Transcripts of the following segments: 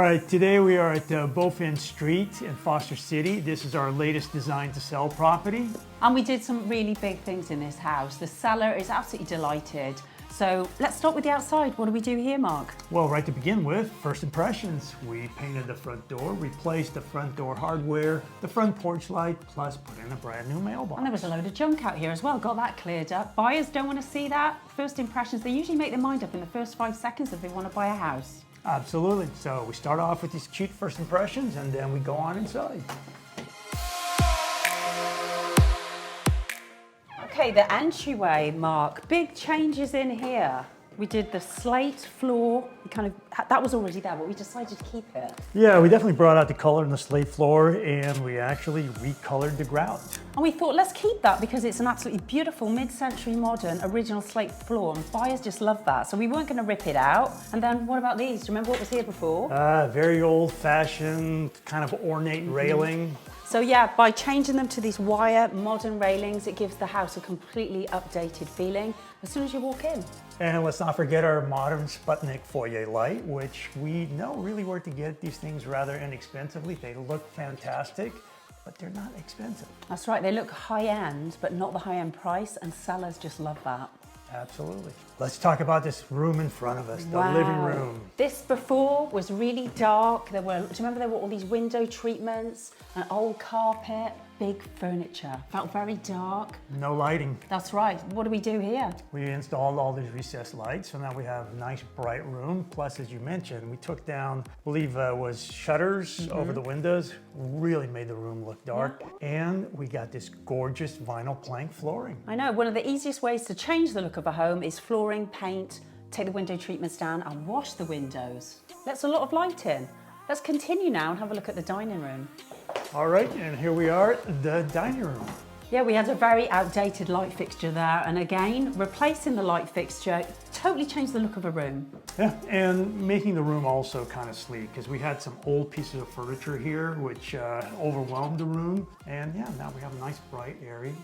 right, today we are at Bowfin Street in Foster City. This is our latest design to sell property. And we did some really big things in this house. The seller is absolutely delighted. So let's start with the outside. What do we do here, Mark? Well, right to begin with, first impressions. We painted the front door, replaced the front door hardware, the front porch light, plus put in a brand new mailbox. And there was a load of junk out here as well. Got that cleared up. Buyers don't want to see that. First impressions, they usually make their mind up in the first 5 seconds if they want to buy a house. Absolutely. So we start off with these cute first impressions and then we go on inside. Okay, the entryway, Mark. Big changes in here. We did the slate floor. That was already there, but we decided to keep it. Yeah, we definitely brought out the color in the slate floor and we actually recolored the grout. And we thought, let's keep that because it's an absolutely beautiful mid-century modern original slate floor and buyers just love that. So we weren't going to rip it out. And then what about these? Do you remember what was here before? Very old-fashioned, kind of ornate railing. So yeah, by changing them to these wire modern railings, it gives the house a completely updated feeling as soon as you walk in. And let's not forget our modern Sputnik foyer light, which we know really where to get these things rather inexpensively. They look fantastic, but they're not expensive. That's right, they look high-end, but not the high-end price, and sellers just love that. Absolutely. Let's talk about this room in front of us, the living room. This before was really dark. Do you remember there were all these window treatments, an old carpet, big furniture. Felt very dark. No lighting. That's right. What do we do here? We installed all these recessed lights, so now we have a nice bright room. Plus, as you mentioned, we took down, I believe was shutters over the windows. Really made the room look dark. Yeah. And we got this gorgeous vinyl plank flooring. I know, one of the easiest ways to change the look of a home is flooring, paint, take the window treatments down and wash the windows. That's a lot of light in. Let's continue now and have a look at the dining room. All right, and here we are, the dining room. Yeah, we had a very outdated light fixture there, and again, replacing the light fixture totally changed the look of a room. Yeah, and making the room also kind of sleek, because we had some old pieces of furniture here, which overwhelmed the room. And yeah, now we have a nice, bright, airy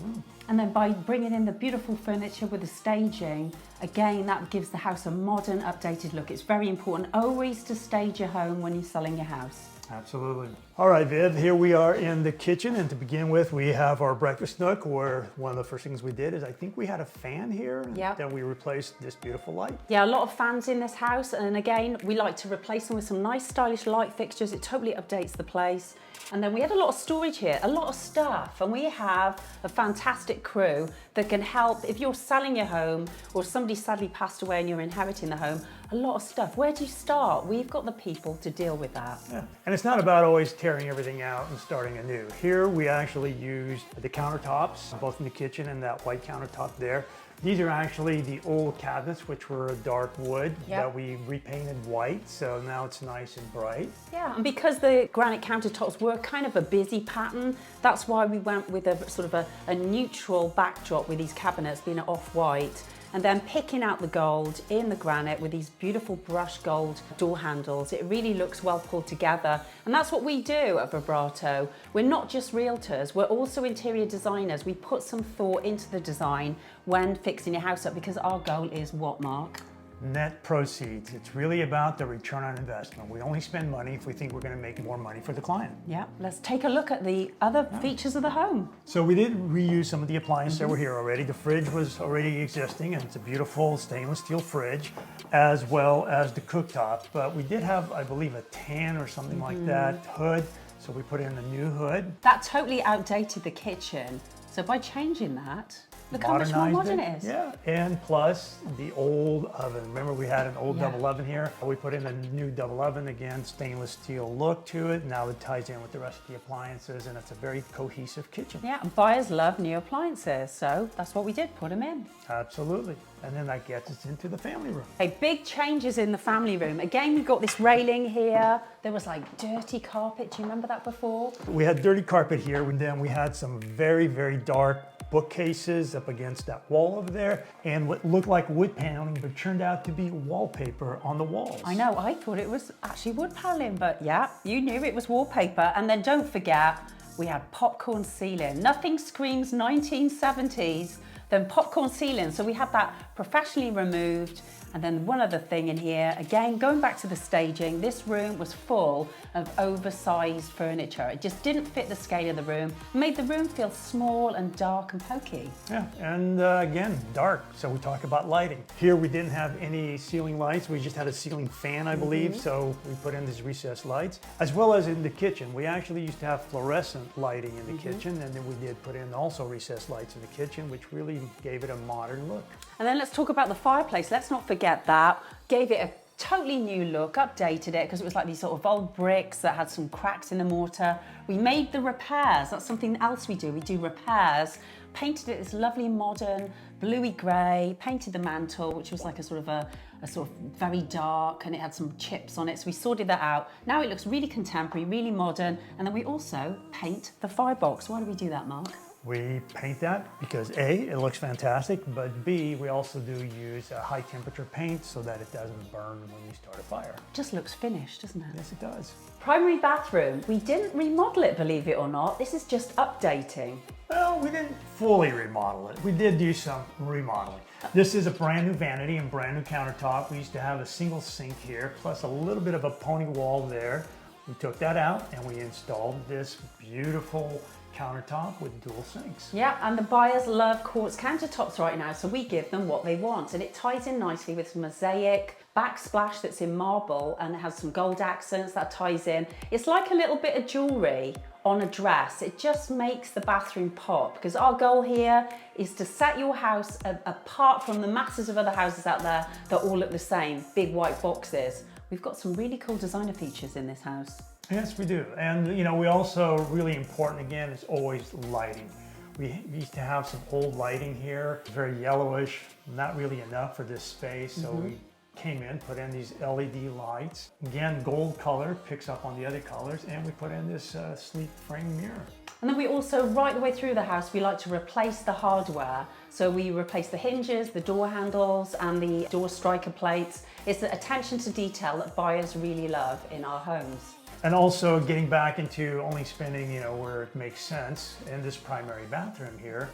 room. And then by bringing in the beautiful furniture with the staging, again, that gives the house a modern, updated look. It's very important always to stage your home when you're selling your house. Absolutely. All right, Viv, here we are in the kitchen, and to begin with, we have our breakfast nook, where one of the first things we did is I think we had a fan here, yep. Then we replaced this beautiful light. Yeah, a lot of fans in this house, and again, we like to replace them with some nice stylish light fixtures. It totally updates the place. And then we had a lot of storage here, a lot of stuff, and we have a fantastic crew that can help if you're selling your home or somebody sadly passed away and you're inheriting the home, a lot of stuff. Where do you start? We've got the people to deal with that. Yeah. And it's not about always tearing everything out and starting anew. Here we actually used the countertops, both in the kitchen and that white countertop there. These are actually the old cabinets, which were a dark wood that we repainted white, so now it's nice and bright. Yeah, and because the granite countertops were kind of a busy pattern, that's why we went with a sort of a neutral backdrop with these cabinets being off-white, and then picking out the gold in the granite with these beautiful brushed gold door handles. It really looks well pulled together, and that's what we do at Vabrato. We're not just realtors, we're also interior designers. We put some thought into the design when fixing your house up, because our goal is what, Mark? Net proceeds. It's really about the return on investment. We only spend money if we think we're going to make more money for the client. Yeah, let's take a look at the other features of the home. So we did reuse some of the appliances that were here already. The fridge was already existing, and it's a beautiful stainless steel fridge, as well as the cooktop. But we did have, I believe, a tan or something like that hood. So we put in a new hood. That totally outdated the kitchen. So by changing that, look how much more modern it is. Yeah, and plus the old oven. Remember we had an old double oven here? We put in a new double oven, again, stainless steel look to it. Now it ties in with the rest of the appliances, and it's a very cohesive kitchen. Yeah, and buyers love new appliances, so that's what we did, put them in. Absolutely. And then that gets us into the family room. Okay, big changes in the family room. Again, we've got this railing here. There was like dirty carpet. Do you remember that before? We had dirty carpet here, and then we had some very, very dark bookcases up against that wall over there, and what looked like wood paneling but turned out to be wallpaper on the walls. I know, I thought it was actually wood paneling, but yeah, you knew it was wallpaper. And then don't forget, we had popcorn ceiling. Nothing screams 1970s than popcorn ceiling. So we had that professionally removed, And then one other thing in here, again, going back to the staging, this room was full of oversized furniture. It just didn't fit the scale of the room, made the room feel small and dark and pokey. Yeah, and again, dark, so we talk about lighting. Here we didn't have any ceiling lights, we just had a ceiling fan, I believe, so we put in these recessed lights. As well as in the kitchen, we actually used to have fluorescent lighting in the kitchen, and then we did put in also recessed lights in the kitchen, which really gave it a modern look. And then let's talk about the fireplace. Let's not forget that. Gave it a totally new look, updated it, because it was like these sort of old bricks that had some cracks in the mortar. We made the repairs. That's something else we do. We do repairs. Painted it this lovely modern bluey grey, painted the mantle, which was like a sort of very dark, and it had some chips on it. So we sorted that out. Now it looks really contemporary, really modern. And then we also paint the firebox. Why do we do that, Mark? We paint that because A, it looks fantastic, but B, we also do use a high temperature paint so that it doesn't burn when you start a fire. Just looks finished, doesn't it? Yes, it does. Primary bathroom. We didn't remodel it, believe it or not. This is just updating. Well, we didn't fully remodel it. We did do some remodeling. This is a brand new vanity and brand new countertop. We used to have a single sink here, plus a little bit of a pony wall there. We took that out and we installed this beautiful countertop with dual sinks. Yeah, and the buyers love quartz countertops right now, so we give them what they want. And it ties in nicely with some mosaic backsplash that's in marble, and it has some gold accents that ties in. It's like a little bit of jewelry on a dress. It just makes the bathroom pop, because our goal here is to set your house apart from the masses of other houses out there that all look the same, big white boxes. We've got some really cool designer features in this house. Yes, we do. And you know, we also, really important again, is always lighting. We used to have some old lighting here, very yellowish, not really enough for this space. So we came in, put in these LED lights. Again, gold color picks up on the other colors, and we put in this sleek frame mirror. And then we also, right the way through the house, we like to replace the hardware. So we replace the hinges, the door handles, and the door striker plates. It's the attention to detail that buyers really love in our homes. And also getting back into only spending, you know, where it makes sense. In this primary bathroom here,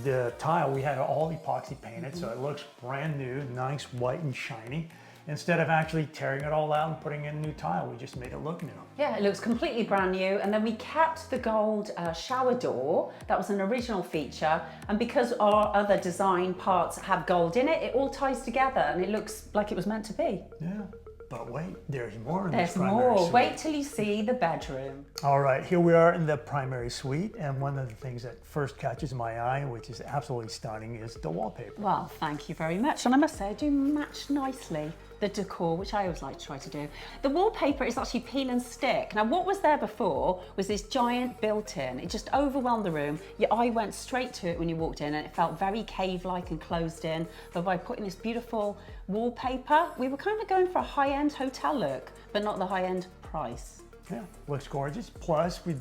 the tile, we had it all epoxy painted, so it looks brand new, nice, white and shiny. Instead of actually tearing it all out and putting in new tile, we just made it look new. Yeah, it looks completely brand new. And then we kept the gold shower door. That was an original feature. And because our other design parts have gold in it, it all ties together and it looks like it was meant to be. Yeah. But wait, there's more in this primary more. suite. Wait till you see the bedroom. All right, here we are in the primary suite, and one of the things that first catches my eye, which is absolutely stunning, is the wallpaper. Well, thank you very much. And I must say, I do match nicely the decor, which I always like to try to do. The wallpaper is actually peel and stick. Now, what was there before was this giant built-in. It just overwhelmed the room. Your eye went straight to it when you walked in, and it felt very cave-like and closed in. But by putting this beautiful wallpaper, we were kind of going for a high-end hotel look, but not the high-end price. Yeah, looks gorgeous. Plus, we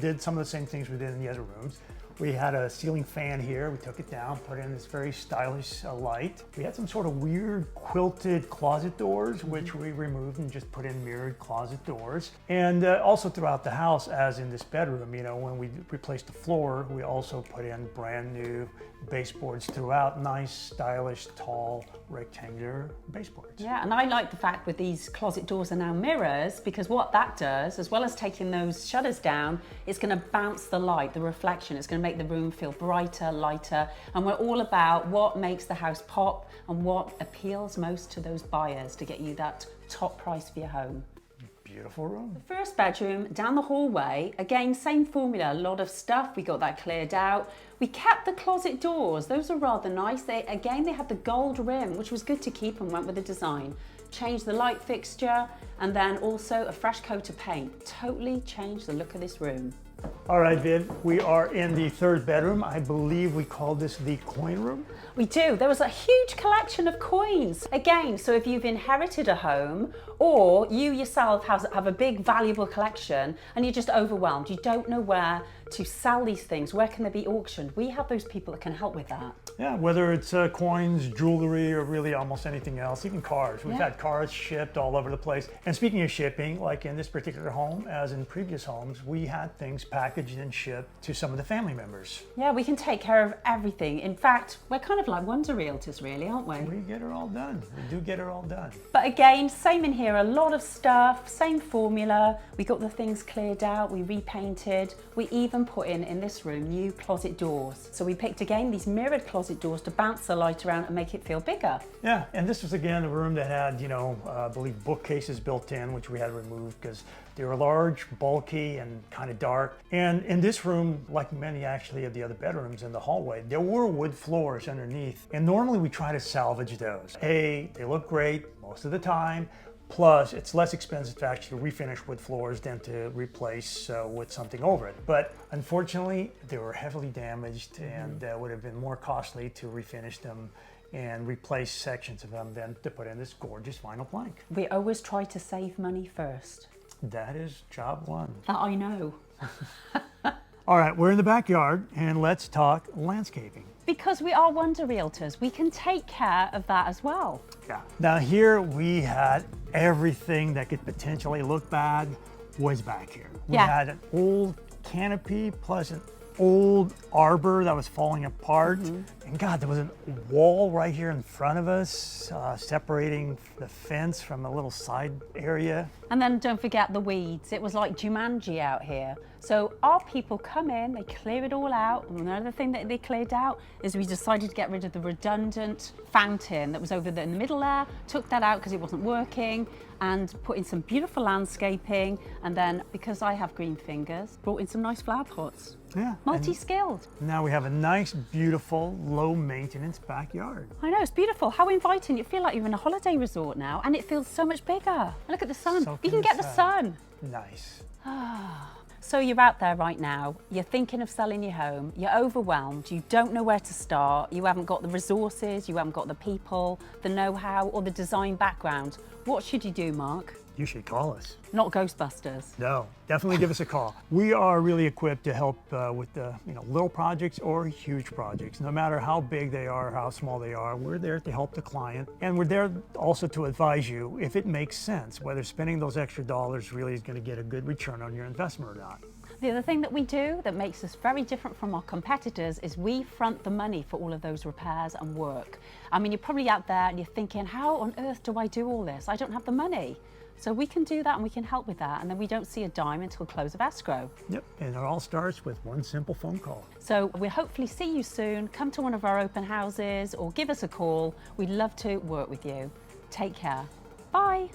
did some of the same things we did in the other rooms. We had a ceiling fan here. We took it down, put in this very stylish light. We had some sort of weird quilted closet doors, which we removed and just put in mirrored closet doors. And also throughout the house, as in this bedroom, you know, when we replaced the floor, we also put in brand new baseboards throughout, nice, stylish, tall, rectangular baseboards. Yeah, and I like the fact with these closet doors are now mirrors, because what that does, as well as taking those shutters down, it's going to bounce the light, the reflection. It's going to make the room feel brighter, lighter, and we're all about what makes the house pop and what appeals most to those buyers to get you that top price for your home. Beautiful room. The first bedroom, down the hallway, again, same formula, a lot of stuff, we got that cleared out. We kept the closet doors, those are rather nice. They had the gold rim, which was good to keep and went with the design. Changed the light fixture, and then also a fresh coat of paint. Totally changed the look of this room. All right, Viv, we are in the third bedroom. I believe we call this the coin room. We do. There was a huge collection of coins. Again, so if you've inherited a home or you yourself have a big valuable collection and you're just overwhelmed, you don't know where to sell these things? Where can they be auctioned? We have those people that can help with that. Yeah, whether it's coins, jewelry, or really almost anything else, even cars. We've had cars shipped all over the place. And speaking of shipping, like in this particular home, as in previous homes, we had things packaged and shipped to some of the family members. Yeah, we can take care of everything. In fact, we're kind of like wonder realtors really, aren't we? We get her all done. We do get her all done. But again, same in here, a lot of stuff, same formula. We got the things cleared out, we repainted. We even put in this room, new closet doors. So we picked again these mirrored closet doors to bounce the light around and make it feel bigger. Yeah, and this was again a room that had, I believe bookcases built in, which we had removed because they were large, bulky, and kind of dark. And in this room, like many actually of the other bedrooms in the hallway, there were wood floors underneath. And normally we try to salvage those. A, they look great most of the time. Plus, it's less expensive to actually refinish wood floors than to replace with something over it. But unfortunately, they were heavily damaged and would have been more costly to refinish them and replace sections of them than to put in this gorgeous vinyl plank. We always try to save money first. That is job one. That I know. All right, we're in the backyard and let's talk landscaping. Because we are wonder realtors, we can take care of that as well. Yeah. Now here we had everything that could potentially look bad was back here. We had an old canopy plus an old arbor that was falling apart. And God, there was a wall right here in front of us separating the fence from a little side area. And then don't forget the weeds. It was like Jumanji out here. So our people come in, they clear it all out. And another thing that they cleared out is we decided to get rid of the redundant fountain that was over there in the middle there, took that out because it wasn't working, and put in some beautiful landscaping. And then, because I have green fingers, brought in some nice flower pots. Yeah. Multi-skilled. Now we have a nice, beautiful, low maintenance backyard. I know, it's beautiful. How inviting. You feel like you're in a holiday resort now, and it feels so much bigger. Look at the sun. You can get the sun. Nice. So you're out there right now, you're thinking of selling your home, you're overwhelmed, you don't know where to start, you haven't got the resources, you haven't got the people, the know-how, or the design background. What should you do, Mark? You should call us. Not Ghostbusters. No, definitely give us a call. We are really equipped to help with the little projects or huge projects. No matter how big they are, how small they are, we're there to help the client. And we're there also to advise you if it makes sense, whether spending those extra dollars really is going to get a good return on your investment or not. The other thing that we do that makes us very different from our competitors is we front the money for all of those repairs and work. I mean, you're probably out there and you're thinking, how on earth do I do all this? I don't have the money. So we can do that and we can help with that, and then we don't see a dime until close of escrow. Yep, and it all starts with one simple phone call. So we'll hopefully see you soon. Come to one of our open houses or give us a call. We'd love to work with you. Take care. Bye.